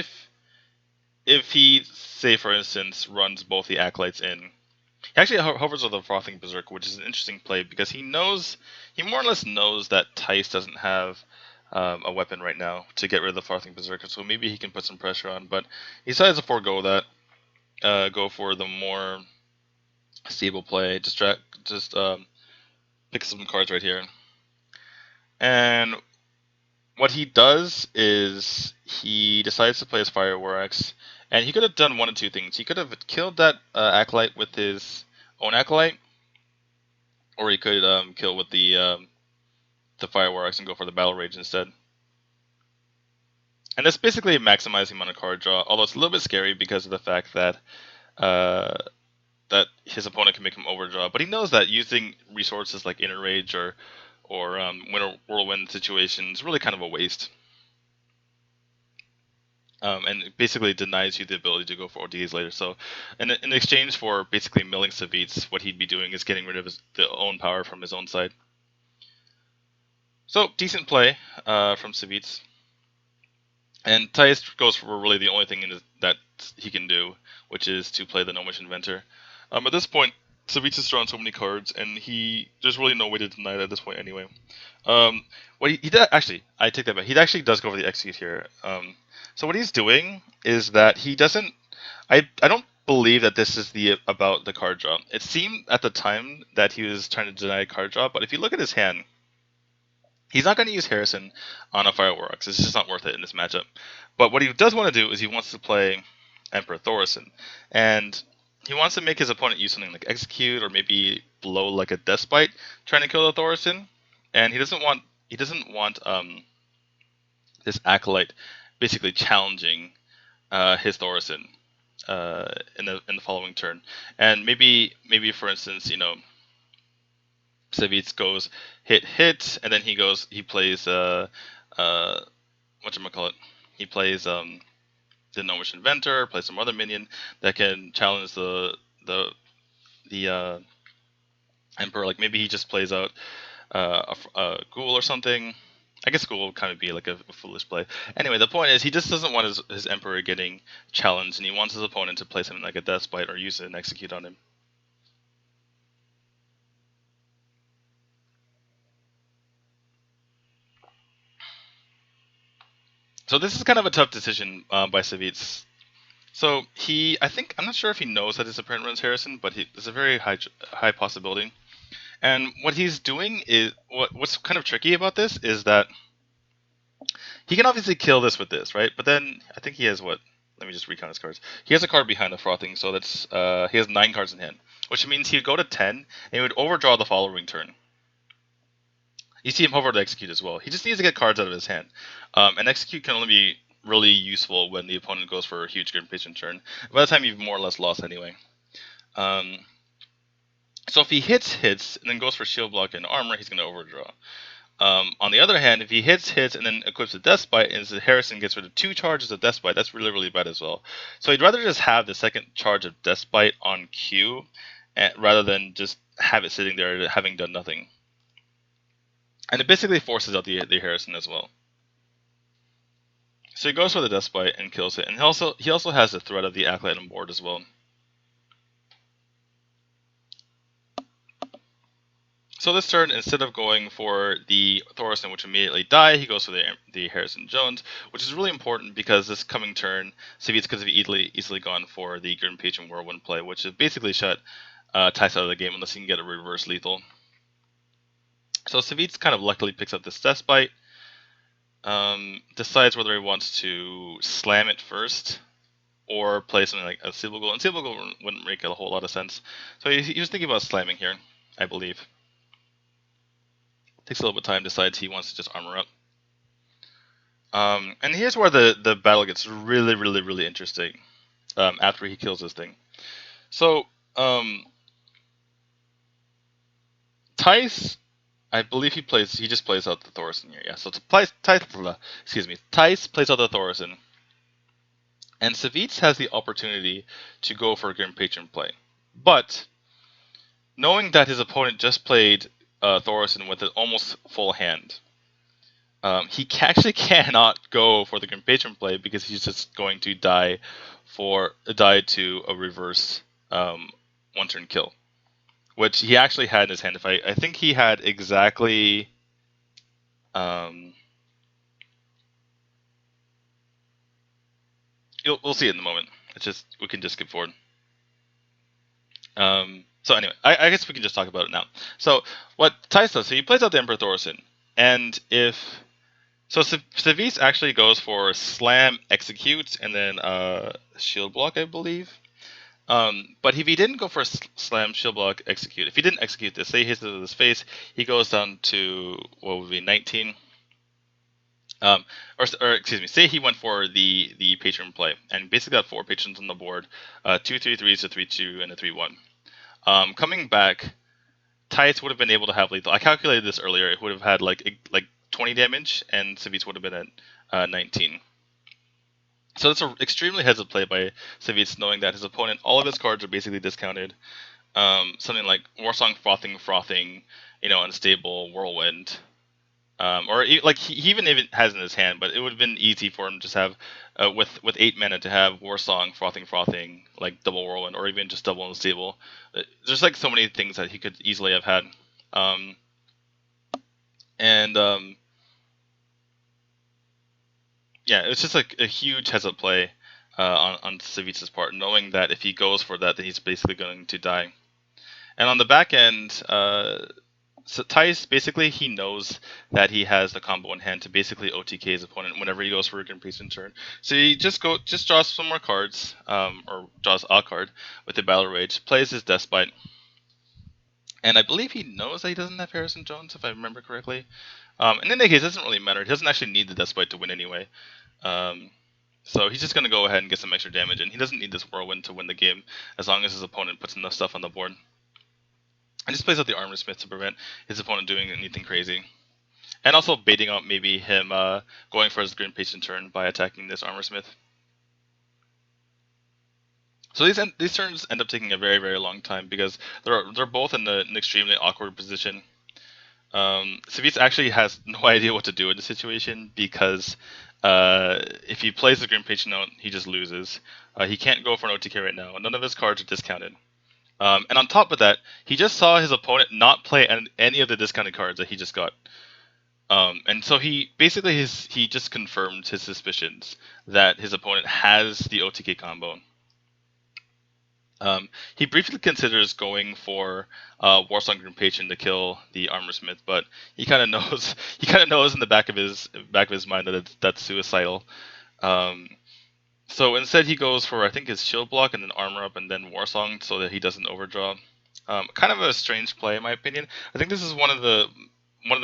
if he, say for instance, runs both the Acolytes in, he actually hovers with the Frothing Berserk, which is an interesting play because he more or less knows that Thijs doesn't have a weapon right now to get rid of the Frothing Berserker, so maybe he can put some pressure on, but he decides to forego that, go for the more stable play, just pick some cards right here. And what he does is he decides to play his Fire War Axe, and he could have done one of 2 things. He could have killed that Acolyte with his own Acolyte, or he could kill with the Fire War Axe and go for the Battle Rage instead. And that's basically maximizing amount of card draw, although it's a little bit scary because of the fact that that his opponent can make him overdraw. But he knows that using resources like Inner Rage or Winter Whirlwind situations is really kind of a waste. And it basically denies you the ability to go for ODAs later. So in exchange for basically milling Savjz, what he'd be doing is getting rid of the own power from his own side. So decent play from Savjz. And Thijs goes for really the only thing that he can do, which is to play the Gnomish Inventor. At this point, Savjz has drawn so many cards, and there's really no way to deny it at this point anyway. What he did, actually, I take that back. He actually does go for the Execute here. So what he's doing is that he doesn't. I don't believe that this is about the card draw. It seemed at the time that he was trying to deny card draw, but if you look at his hand, he's not going to use Harrison on a Fire War Axe. It's just not worth it in this matchup. But what he does want to do is he wants to play Emperor Thorsten, and he wants to make his opponent use something like Execute or maybe blow like a Deathbite, trying to kill the Thorsten. And he doesn't want this Acolyte basically challenging his Thorsten in the following turn. And maybe for instance, Savjz goes hit, and then he plays whatchamacallit, he plays the Gnomish Inventor, plays some other minion that can challenge the Emperor. Like maybe he just plays out a Ghoul or something. I guess Ghoul would kind of be like a foolish play. Anyway, the point is he just doesn't want his Emperor getting challenged, and he wants his opponent to play something like a Deathbite or use it and Execute on him. So this is kind of a tough decision by Savjz. So I'm not sure if he knows that his opponent runs Harrison, but there's a very high possibility. And what he's doing is what's kind of tricky about this is that he can obviously kill this with this, right? But then I think he has what? Let me just recount his cards. He has a card behind the Frothing, so that's he has 9 cards in hand, which means he'd go to 10 and he would overdraw the following turn. You see him hover to Execute as well. He just needs to get cards out of his hand. And Execute can only be really useful when the opponent goes for a huge Grim Patient turn. By the time you've more or less lost anyway. So if he hits, and then goes for Shield Block and Armor, he's going to overdraw. On the other hand, if he hits, and then equips a Deathbite, and Harrison gets rid of 2 charges of Deathbite, that's really, really bad as well. So he'd rather just have the second charge of Deathbite on cue, rather than just have it sitting there having done nothing. And it basically forces out the Harrison as well. So he goes for the Death Bite and kills it, and he also has the threat of the Acolyte on board as well. So this turn, instead of going for the Thorson, which immediately die, he goes for the Harrison Jones, which is really important because this coming turn, Savjz could have easily gone for the Grim Patron Whirlwind play, which has basically shut Thijs out of the game unless he can get a reverse lethal. So Savjz kind of luckily picks up this Death Bite, decides whether he wants to slam it first or play something like a Stable Goal, and Stable Goal wouldn't make a whole lot of sense. So he was thinking about slamming here, I believe. Takes a little bit of time, decides he wants to just armor up. And here's where the battle gets really interesting after he kills this thing. So, Thijs, I believe he just plays out the Thorson here. Yeah, so Thijs plays out the Thorson, and Savjz has the opportunity to go for a Grim Patron play. But, knowing that his opponent just played Thorson with an almost full hand, he actually cannot go for the Grim Patron play because he's just going to die to a reverse one turn kill, which he actually had in his hand. I think he had exactly we'll see it in a moment. We can just skip forward. So anyway, I guess we can just talk about it now. So what Thijs does, so he plays out the Emperor Thorson, and Savjz actually goes for Slam, Execute, and then Shield Block, I believe. But if he didn't go for Slam, Shield Block, Execute, if he didn't execute this, say he hits it with his face, he goes down to, what would be, 19. Or excuse me, say he went for the patron play, and basically got 4 patrons on the board, 2 3-3s, a 3-2, and a 3-1. Coming back, Thijs would have been able to have lethal. I calculated this earlier. It would have had like 20 damage, and Savjz would have been at 19. So that's an extremely heads up play by Savjz, knowing that his opponent, all of his cards are basically discounted. Something like Warsong, Frothing, Unstable, Whirlwind. Or like he even has in his hand, but it would have been easy for him to just have with 8 mana to have Warsong, Frothing, like double Whirlwind, or even just double Unstable. There's like so many things that he could easily have had, yeah, it's just like a huge heads up play on Savjz's part, knowing that if he goes for that, then he's basically going to die. And on the back end, so Thijs, basically, he knows that he has the combo in hand to basically OTK his opponent whenever he goes for a Grim Patron turn. So he just draws some more cards, or draws a card with the Battle Rage, plays his Death Bite, and I believe he knows that he doesn't have Harrison Jones, if I remember correctly. In any case, it doesn't really matter. He doesn't actually need the Death Bite to win anyway. So he's just going to go ahead and get some extra damage, and he doesn't need this Whirlwind to win the game as long as his opponent puts enough stuff on the board. And just plays out the Armor Smith to prevent his opponent doing anything crazy. And also baiting out maybe him going for his Grim Patron turn by attacking this Armor Smith. So these turns end up taking a very long time because they're both in an extremely awkward position. Savjz actually has no idea what to do in the situation because if he plays the Grim Patron note, he just loses. He can't go for an OTK right now. None of his cards are discounted. And on top of that, he just saw his opponent not play any of the discounted cards that he just got. And so he just confirmed his suspicions that his opponent has the OTK combo. He briefly considers going for Warsong Grim Patron to kill the Armor Smith, but he kind of knows in the back of his mind that that's suicidal. So instead he goes for, I think, his Shield Block and then Armor Up and then Warsong so that he doesn't overdraw. Kind of a strange play in my opinion. I think this is one of the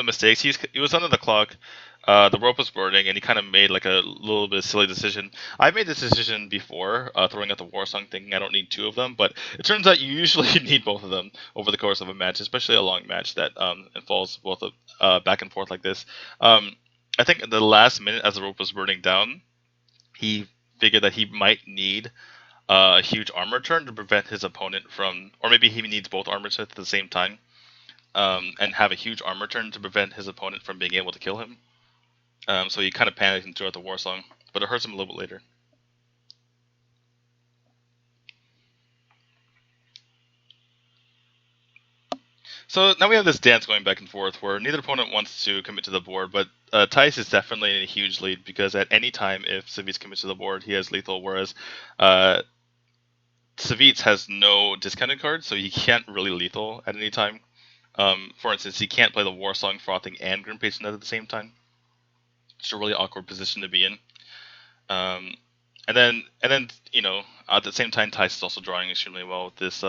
mistakes. He was under the clock. The rope was burning, and he kind of made like a little bit silly decision. I made this decision before, throwing out the Warsong, thinking I don't need 2 of them, but it turns out you usually need both of them over the course of a match, especially a long match that involves both back and forth like this. I think at the last minute, as the rope was burning down, he figured that he might need a huge armor turn to prevent his opponent from, or maybe he needs both armor sets at the same time, and have a huge armor turn to prevent his opponent from being able to kill him. So he kind of panicked and threw out the Warsong. but it hurts him a little bit later. So now we have this dance going back and forth where neither opponent wants to commit to the board, but Thijs is definitely in a huge lead because at any time if Savjz commits to the board, he has lethal, whereas Savjz has no discounted cards, so he can't really lethal at any time. For instance, he can't play the War Song, Frothing, and Grim Patient at the same time. It's a really awkward position to be in. And then at the same time, Thijs is also drawing extremely well with this,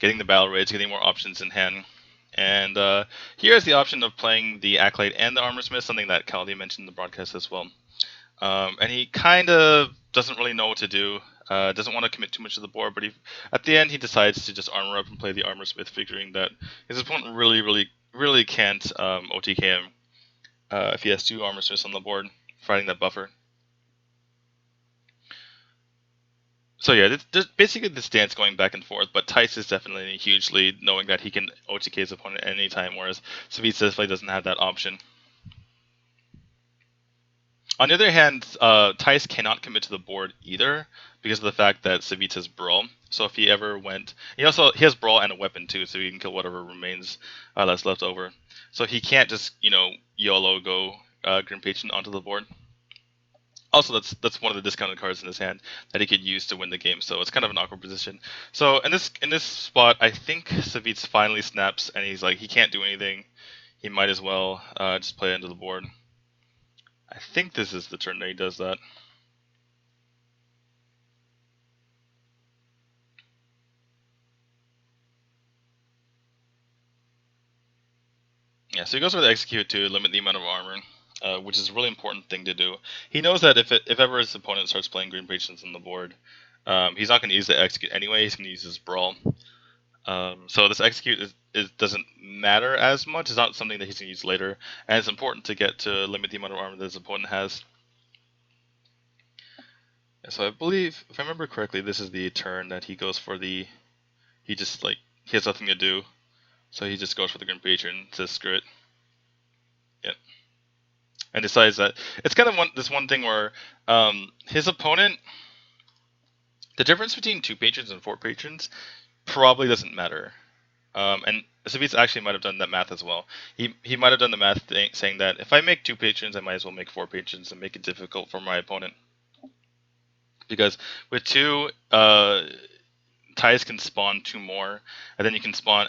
getting the battle raids, getting more options in hand. And here's the option of playing the Acolyte and the Armorsmith, something that Caldi mentioned in the broadcast as well. And he kind of doesn't really know what to do. Doesn't want to commit too much to the board, but at the end he decides to just armor up and play the Armorsmith, figuring that his opponent really can't OTK him if he has 2 Armorsmiths on the board, providing that buffer. So yeah, there's basically this dance going back and forth, but Thijs is definitely in a huge lead, knowing that he can OTK his opponent at any time, whereas Savjz definitely doesn't have that option. On the other hand, Thijs cannot commit to the board either because of the fact that Savjz has Brawl. So if he ever went, he has Brawl and a weapon too, so he can kill whatever remains that's left over. So he can't just YOLO go Grim Patient onto the board. Also, that's one of the discounted cards in his hand that he could use to win the game. So it's kind of an awkward position. So in this spot, I think Savjz finally snaps and he's like, he can't do anything. He might as well just play into the board. I think this is the turn that he does that. Yeah, so he goes for the execute to limit the amount of armor, which is a really important thing to do. He knows that if ever his opponent starts playing Green Patience on the board, he's not going to use the execute anyway. He's going to use his Brawl. So this execute doesn't matter as much. It's not something that he's going to use later, and it's important to get to limit the amount of armor that his opponent has. So I believe, if I remember correctly, this is the turn that he goes for the. He has nothing to do, so he just goes for the Grim Patron, says screw it. Yep. And decides that it's kind of this one thing where his opponent, the difference between 2 patrons and 4 patrons probably doesn't matter. And Savjz actually might have done that math as well. He might have done the math saying that if I make 2 patrons, I might as well make 4 patrons and make it difficult for my opponent. Because with 2, Thijs can spawn 2 more, and then you can spawn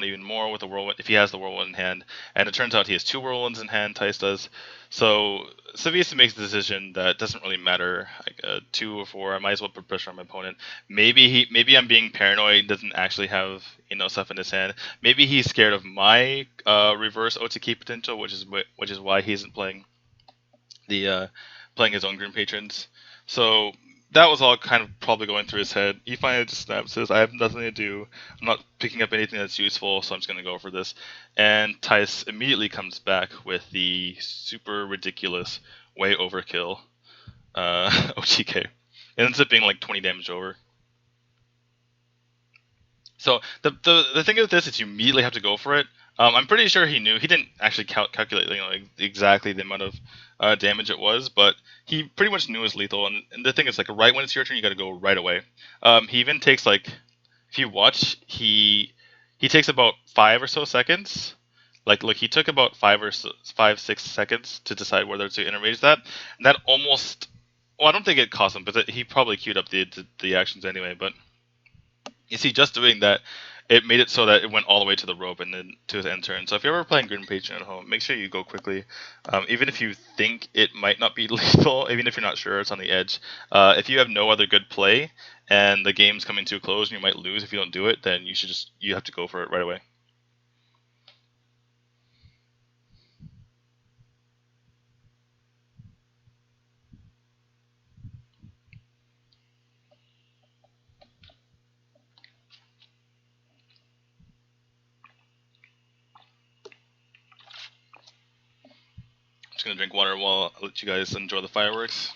even more with the Whirlwind if he has the Whirlwind in hand. And it turns out he has 2 Whirlwinds in hand. Thijs does. So Savjz makes the decision that doesn't really matter. Like 2 or 4, I might as well put pressure on my opponent. Maybe I'm being paranoid. Doesn't actually have stuff in his hand. Maybe he's scared of my reverse OTK potential, which is why he isn't playing his own Grim Patrons. So that was all kind of probably going through his head. He finally just snaps, says, I have nothing to do. I'm not picking up anything that's useful, so I'm just going to go for this. And Thijs immediately comes back with the super ridiculous, way overkill OTK. It ends up being like 20 damage over. So the thing with this is you immediately have to go for it. I'm pretty sure he knew. He didn't actually calculate exactly the amount of damage it was, but he pretty much knew it was lethal. And the thing is, like, right when it's your turn, you got to go right away. He even takes, like, if you watch, he takes about 5 or so seconds. Like, look, he took about 5-6 seconds to decide whether to interrage that. And that almost, well, I don't think it cost him, but he probably queued up the actions anyway. But you see, just doing that, it made it so that it went all the way to the rope and then to his end turn. So if you're ever playing Grim Patron at home, make sure you go quickly. Even if you think it might not be lethal, even if you're not sure it's on the edge. If you have no other good play and the game's coming to a close and you might lose if you don't do it, then you have to go for it right away. Just gonna drink water while I let you guys enjoy the fireworks.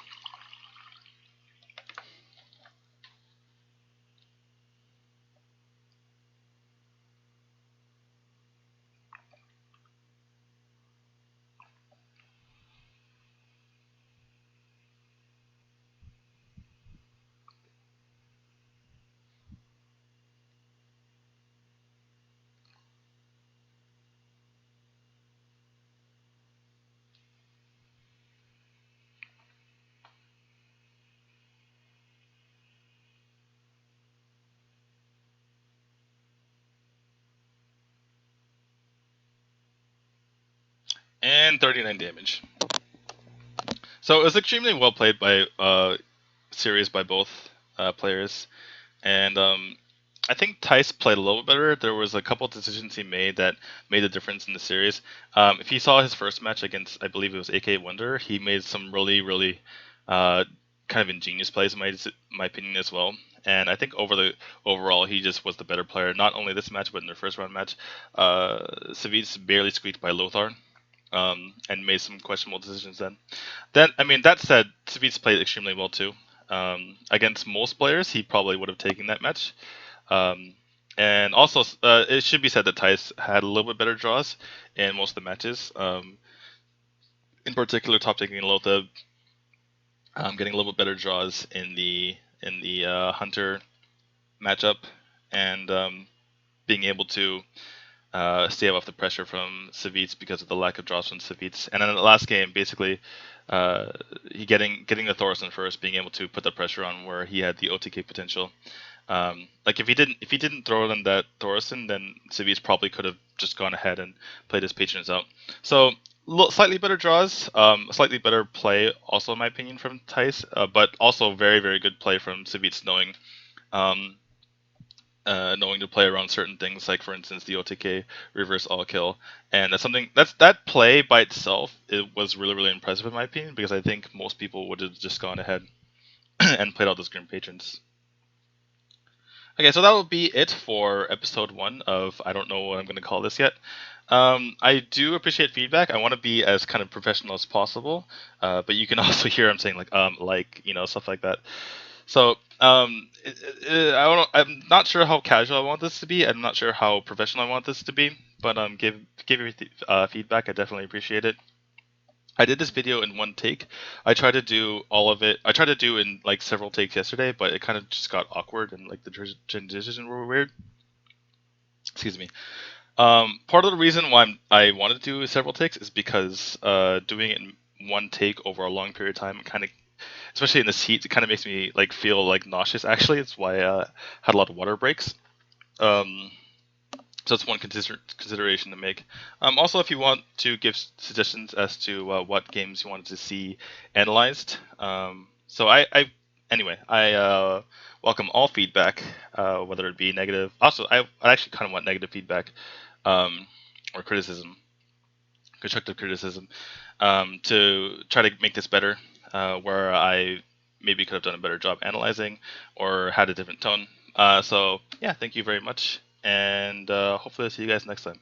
and 39 damage. So it was extremely well played by series by both players, and I think Thijs played a little better. There was a couple decisions he made that made a difference in the series. If you saw his first match against, I believe it was AK Wonder, he made some really kind of ingenious plays in my opinion as well. And I think overall he just was the better player. Not only this match, but in their first round match, Savjz barely squeaked by Ro4. And made some questionable decisions then. I mean, that said, Savjz played extremely well too. Against most players, he probably would have taken that match. And also, it should be said that Thijs had a little bit better draws in most of the matches. In particular, top taking Lotha, getting a little bit better draws in the Hunter matchup, and being able to stave off the pressure from Savjz because of the lack of draws from Savjz. And then in the last game, basically, he getting the Thorson first, being able to put the pressure on where he had the OTK potential. Like if he didn't throw in that Thorson, then Savjz probably could have just gone ahead and played his patrons out. So slightly better draws, slightly better play, also in my opinion from Thijs, but also very good play from Savjz, knowing to play around certain things, like for instance the OTK reverse all kill, and that play by itself, it was really impressive in my opinion, because I think most people would have just gone ahead and played out those Grim Patrons. Okay, so that will be it for episode 1 of, I don't know what I'm going to call this yet. I do appreciate feedback. I want to be as kind of professional as possible, but you can also hear I'm saying stuff like that. So I'm not sure how casual I want this to be. I'm not sure how professional I want this to be, but give your feedback. I definitely appreciate it. I did this video in one take. I tried to do all of it. I tried to do in like several takes yesterday, but it kind of just got awkward and like the transitions were weird. Excuse me. Part of the reason why I wanted to do several takes is because doing it in one take over a long period of time, kind of, especially in this heat, it kind of makes me like feel like nauseous. Actually, it's why I had a lot of water breaks. So that's one consideration to make. Also, if you want to give suggestions as to what games you wanted to see analyzed, anyway, I welcome all feedback, whether it be negative. Also, I actually kind of want negative feedback, or criticism, constructive criticism, to try to make this better, where I maybe could have done a better job analyzing or had a different tone. So yeah, thank you very much. And hopefully I'll see you guys next time.